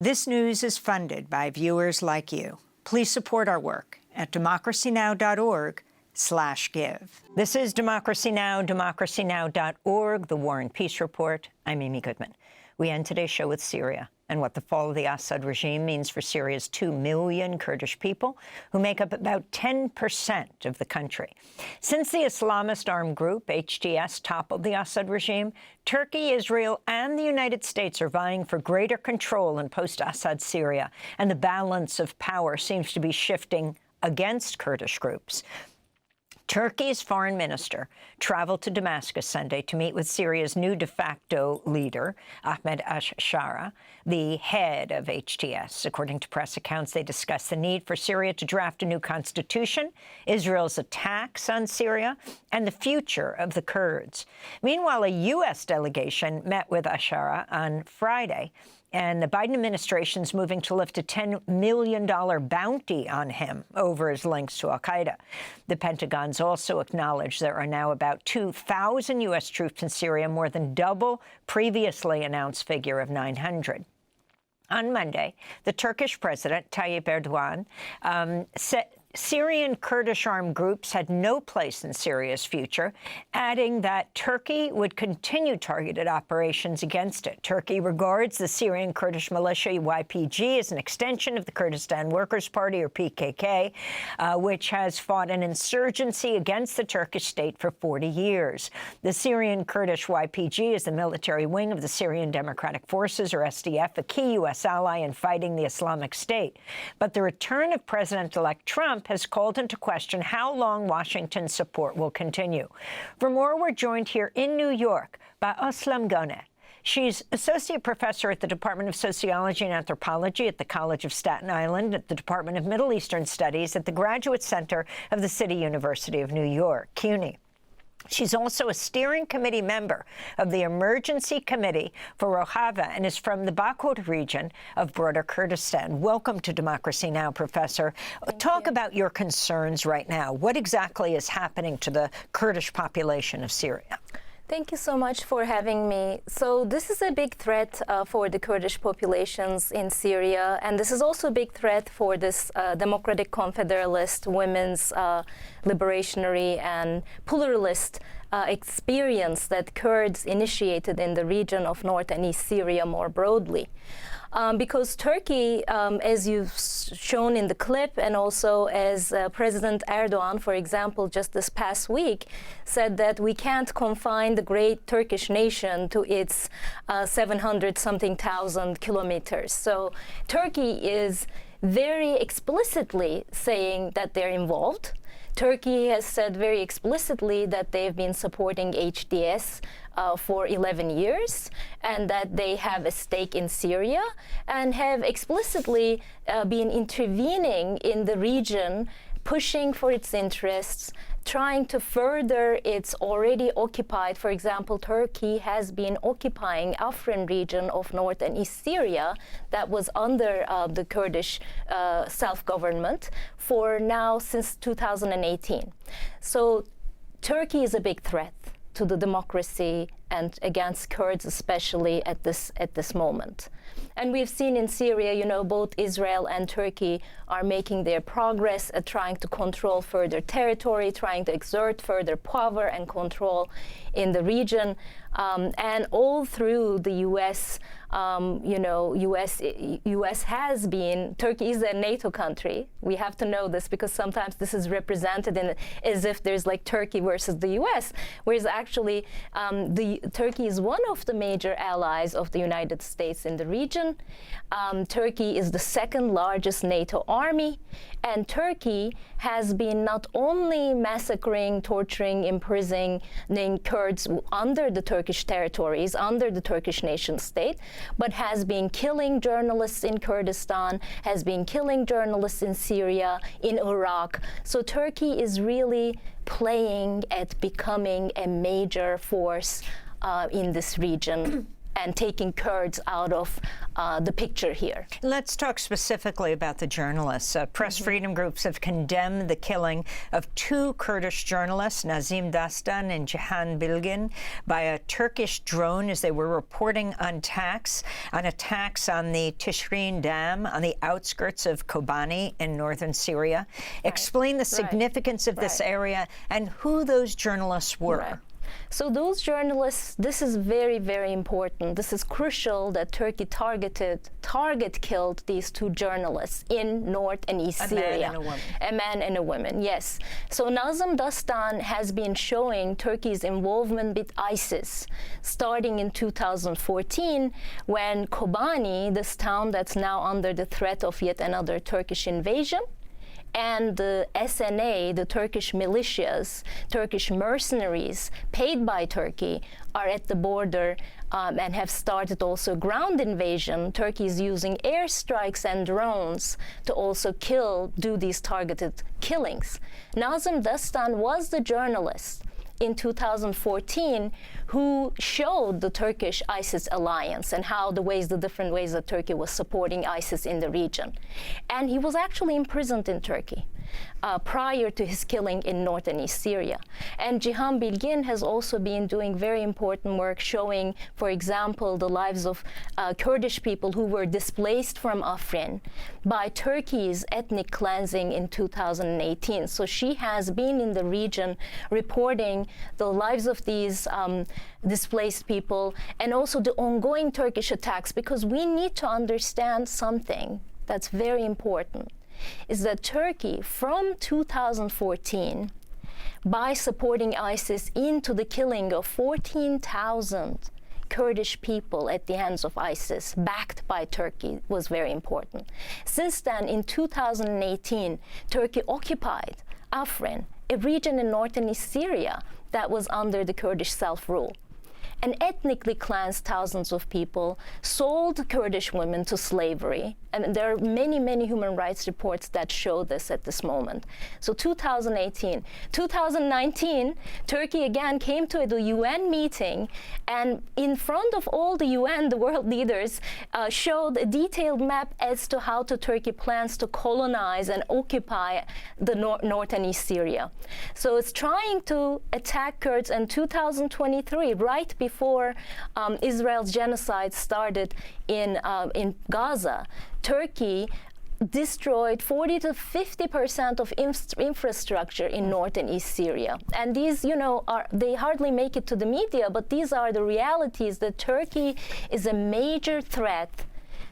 This news is funded by viewers like you. Please support our work at democracynow.org/give. This is Democracy Now!, democracynow.org, the War and Peace Report. I'm Amy Goodman. We end today's show with Syria and what the fall of the Assad regime means for Syria's 2 million Kurdish people, who make up about 10% of the country. Since the Islamist armed group, HTS, toppled the Assad regime, Turkey, Israel, and the United States are vying for greater control in post-Assad Syria, and the balance of power seems to be shifting against Kurdish groups. Turkey's foreign minister traveled to Damascus Sunday to meet with Syria's new de facto leader, Ahmed al-Sharaa, the head of HTS. According to press accounts, they discussed the need for Syria to draft a new constitution, Israel's attacks on Syria, and the future of the Kurds. Meanwhile, a U.S. delegation met with al-Sharaa on Friday, and the Biden administration's moving to lift a $10 million bounty on him over his links to al-Qaeda. The Pentagon's also acknowledged there are now about 2,000 U.S. troops in Syria, more than double previously announced figure of 900. On Monday, the Turkish president, Tayyip Erdoğan, said Syrian Kurdish armed groups had no place in Syria's future, adding that Turkey would continue targeted operations against it. Turkey regards the Syrian Kurdish militia YPG as an extension of the Kurdistan Workers Party, or PKK, which has fought an insurgency against the Turkish state for 40 years. The Syrian Kurdish YPG is the military wing of the Syrian Democratic Forces, or SDF, a key U.S. ally in fighting the Islamic State. But the return of President-elect Trump has called into question how long Washington's support will continue. For more, we're joined here in New York by Ozlem Goner. She's associate professor at the Department of Sociology and Anthropology at the College of Staten Island, at the Department of Middle Eastern Studies at the Graduate Center of the City University of New York, CUNY. She's also a steering committee member of the Emergency Committee for Rojava and is from the Bakhmut region of broader Kurdistan. Welcome to Democracy Now!, Professor. Talk about your concerns right now. What exactly is happening to the Kurdish population of Syria? Thank you so much for having me. So this is a big threat for the Kurdish populations in Syria, and this is also a big threat for this democratic confederalist, women's liberationary and pluralist experience that Kurds initiated in the region of North and East Syria more broadly. Because Turkey, as you've shown in the clip, and also as President Erdoğan, for example, just this past week, said that we can't confine the great Turkish nation to its 700-something thousand kilometers. So Turkey is very explicitly saying that they're involved. Turkey has said very explicitly that they've been supporting HTS for 11 years, and that they have a stake in Syria, and have explicitly been intervening in the region, pushing for its interests, trying to further its already occupied. For example, Turkey has been occupying Afrin region of North and East Syria that was under the Kurdish self-government for now since 2018. So Turkey is a big threat to the democracy and against Kurds, especially at this moment. And we've seen in Syria, you know, both Israel and Turkey are making their progress at trying to control further territory, trying to exert further power and control in the region. And all through the U.S., you know, U.S. has been, Turkey is a NATO country. We have to know this because sometimes this is represented in as if there's like Turkey versus the U.S., whereas actually Turkey is one of the major allies of the United States in the region. Turkey is the second largest NATO army, and Turkey has been not only massacring, torturing, imprisoning Kurds under the Turkish territories, under the Turkish nation state, but has been killing journalists in Kurdistan, has been killing journalists in Syria, in Iraq. So Turkey is really playing at becoming a major force in this region. and taking Kurds out of the picture here. Let's talk specifically about the journalists. Press freedom groups have condemned the killing of 2 Kurdish journalists, Nazim Dastan and Cihan Bilgin, by a Turkish drone as they were reporting on attacks on the Tishrin Dam on the outskirts of Kobani in northern Syria. Explain the significance of this area and who those journalists were. So those journalists, this is very, very important. This is crucial that Turkey killed these 2 journalists in North and East Syria. A man and a woman. A man and a woman, yes. So Nazim Dastan has been showing Turkey's involvement with ISIS starting in 2014 when Kobani, this town that's now under the threat of yet another Turkish invasion, and the SNA, the Turkish militias, Turkish mercenaries paid by Turkey, are at the border and have started also ground invasion. Turkey is using airstrikes and drones to also do these targeted killings. Nazim Dastan was the journalist in 2014 who showed the Turkish ISIS alliance and how the different ways that Turkey was supporting ISIS in the region. And he was actually imprisoned in Turkey prior to his killing in North and East Syria. And Cihan Bilgin has also been doing very important work showing, for example, the lives of Kurdish people who were displaced from Afrin by Turkey's ethnic cleansing in 2018. So she has been in the region reporting the lives of these displaced people and also the ongoing Turkish attacks, because we need to understand something that's very important, is that Turkey, from 2014, by supporting ISIS into the killing of 14,000 Kurdish people at the hands of ISIS, backed by Turkey, was very important. Since then, in 2018, Turkey occupied Afrin, a region in North and East Syria that was under the Kurdish self-rule, and ethnically cleansed thousands of people, sold Kurdish women to slavery. And there are many, many human rights reports that show this at this moment. So 2018. 2019, Turkey again came to the UN meeting, and in front of all the UN, the world leaders, showed a detailed map as to how Turkey plans to colonize and occupy the North and East Syria. So it's trying to attack Kurds in 2023, right before Israel's genocide started in Gaza. Turkey destroyed 40 to 50% of infrastructure in North and East Syria. And these, they hardly make it to the media, but these are the realities that Turkey is a major threat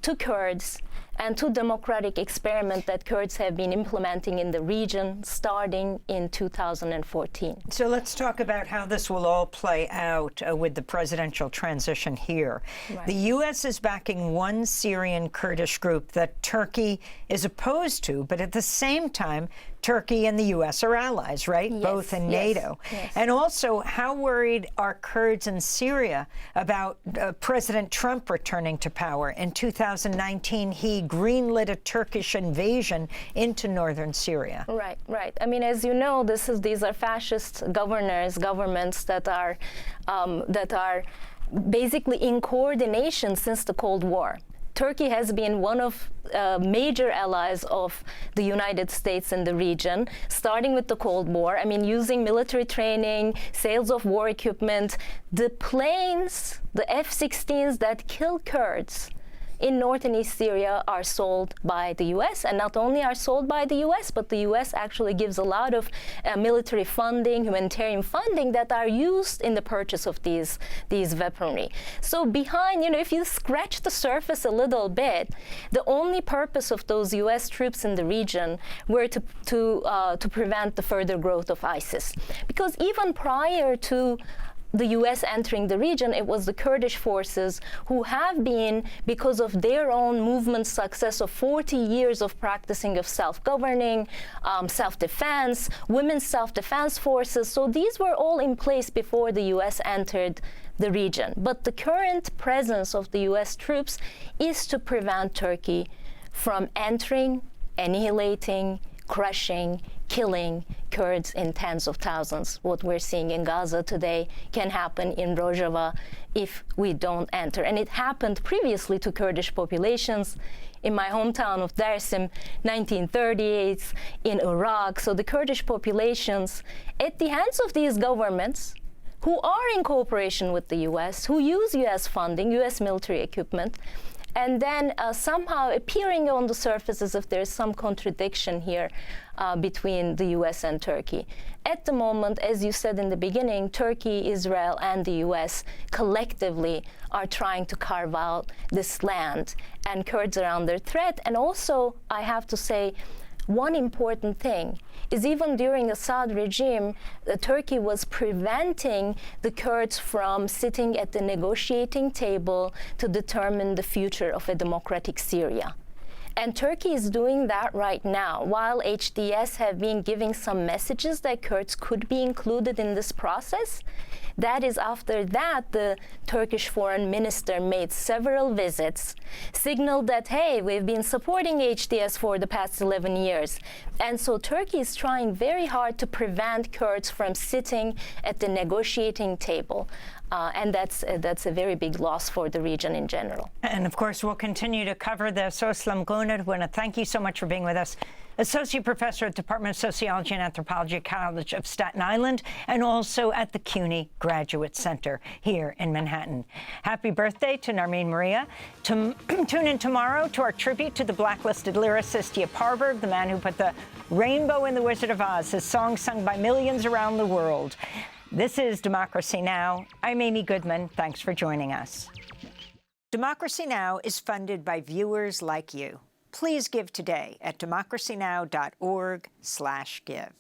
to Kurds and to democratic experiment that Kurds have been implementing in the region starting in 2014. So let's talk about how this will all play out with the presidential transition here. Right. The U.S. is backing one Syrian Kurdish group that Turkey is opposed to, but at the same time, Turkey and the U.S. are allies, right? Yes, both in NATO. Yes. And also, how worried are Kurds in Syria about President Trump returning to power? In 2019, he greenlit a Turkish invasion into northern Syria. Right, right. I mean, as you know, these are fascist governments that are basically in coordination since the Cold War. Turkey has been one of major allies of the United States in the region, starting with the Cold War. I mean, using military training, sales of war equipment, the planes, the F-16s that kill Kurds in North and East Syria are sold by the U.S. And not only are sold by the U.S., but the U.S. actually gives a lot of military funding, humanitarian funding that are used in the purchase of these weaponry. So behind, if you scratch the surface a little bit, the only purpose of those U.S. troops in the region were to prevent the further growth of ISIS. Because even prior to the U.S. entering the region, it was the Kurdish forces who have been, because of their own movement's success of 40 years of practicing of self-governing, self-defense, women's self-defense forces. So these were all in place before the U.S. entered the region. But the current presence of the U.S. troops is to prevent Turkey from entering, annihilating, crushing, killing Kurds in tens of thousands. What we're seeing in Gaza today can happen in Rojava if we don't enter. And it happened previously to Kurdish populations in my hometown of Dersim, 1938, in Iraq. So the Kurdish populations, at the hands of these governments, who are in cooperation with the US, who use US funding, US military equipment, and then somehow appearing on the surface as if there's some contradiction here between the US and Turkey. At the moment, as you said in the beginning, Turkey, Israel, and the US collectively are trying to carve out this land, and Kurds are under threat. And also, I have to say, one important thing is even during Assad regime, Turkey was preventing the Kurds from sitting at the negotiating table to determine the future of a democratic Syria. And Turkey is doing that right now. While HDS have been giving some messages that Kurds could be included in this process, that is after that the Turkish foreign minister made several visits, signaled that, hey, we've been supporting HDS for the past 11 years. And so Turkey is trying very hard to prevent Kurds from sitting at the negotiating table. And that's a very big loss for the region in general. And of course, we'll continue to cover this. Ozlem Goner, I want to thank you so much for being with us. Associate Professor at Department of Sociology and Anthropology at College of Staten Island, and also at the CUNY Graduate Center here in Manhattan. Happy birthday to Narmeen Maria. Tune in tomorrow to our tribute to the blacklisted lyricist Yip Harburg, the man who put the rainbow in The Wizard of Oz, his song sung by millions around the world. This is Democracy Now! I'm Amy Goodman. Thanks for joining us. Democracy Now! Is funded by viewers like you. Please give today at democracynow.org/give.